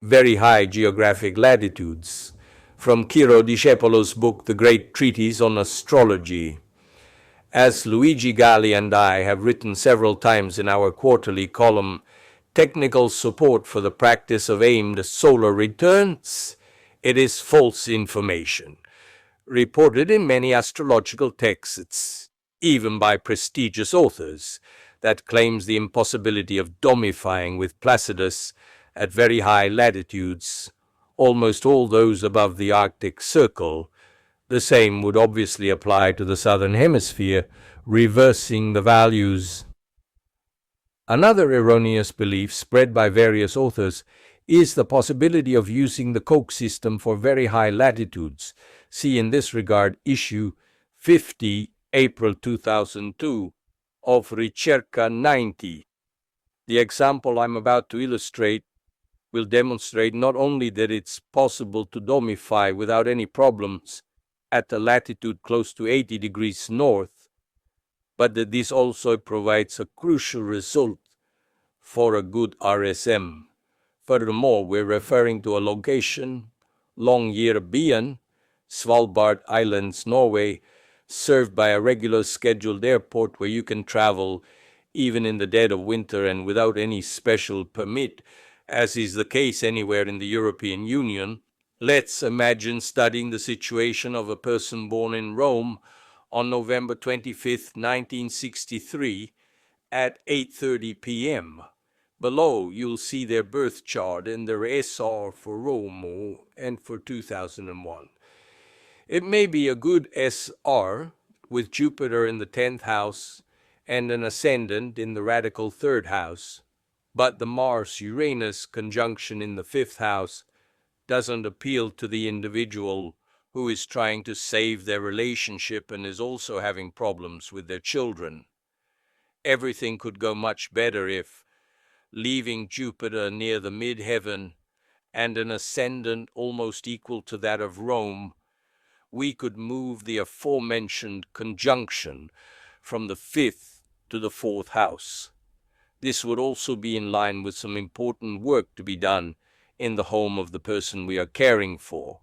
very high geographic latitudes, from Ciro Discepolo's book, The Great Treatise on Astrology. As Luigi Galli and I have written several times in our quarterly column, Technical Support for the Practice of Aimed Solar Returns, it is false information, reported in many astrological texts, even by prestigious authors, that claims the impossibility of domifying with Placidus at very high latitudes, almost all those above the Arctic Circle. The same would obviously apply to the southern hemisphere, reversing the values. Another erroneous belief spread by various authors is the possibility of using the Koch system for very high latitudes. See in this regard issue 50, April 2002, of Ricerca 90. The example I'm about to illustrate will demonstrate not only that it's possible to domify without any problems at a latitude close to 80 degrees north, but that this also provides a crucial result for a good RSM. Furthermore, we're referring to a location, Longyearbyen, Svalbard Islands, Norway, served by a regular scheduled airport where you can travel even in the dead of winter and without any special permit, as is the case anywhere in the European Union. Let's imagine studying the situation of a person born in Rome on November 25, 1963, at 8:30 p.m. Below, you'll see their birth chart and their SR for Rome and for 2001. It may be a good SR with Jupiter in the 10th house and an ascendant in the radical 3rd house, but the Mars-Uranus conjunction in the 5th house doesn't appeal to the individual who is trying to save their relationship and is also having problems with their children. Everything could go much better if, leaving Jupiter near the midheaven and an ascendant almost equal to that of Rome, we could move the aforementioned conjunction from the 5th to the 4th house. This would also be in line with some important work to be done in the home of the person we are caring for.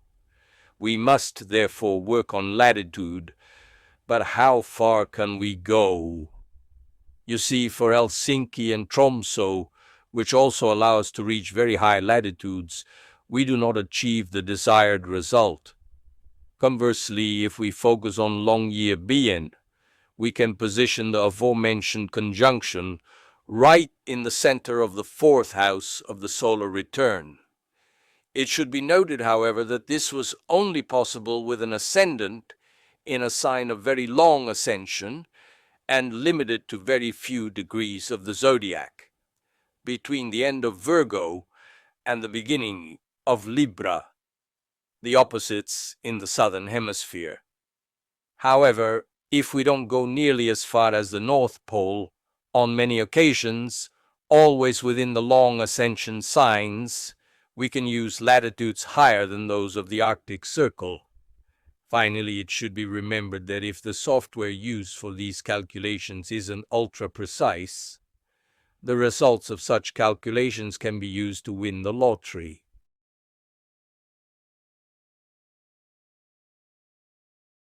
We must therefore work on latitude, but how far can we go? You see, for Helsinki and Tromsø, which also allow us to reach very high latitudes, we do not achieve the desired result. Conversely, if we focus on Longyearbyen, we can position the aforementioned conjunction right in the center of the 4th house of the solar return. It should be noted, however, that this was only possible with an ascendant in a sign of very long ascension and limited to very few degrees of the zodiac, between the end of Virgo and the beginning of Libra, the opposites in the southern hemisphere. However, if we don't go nearly as far as the North Pole, on many occasions, always within the long ascension signs, we can use latitudes higher than those of the Arctic Circle. Finally, it should be remembered that if the software used for these calculations isn't ultra-precise, the results of such calculations can be used to win the lottery.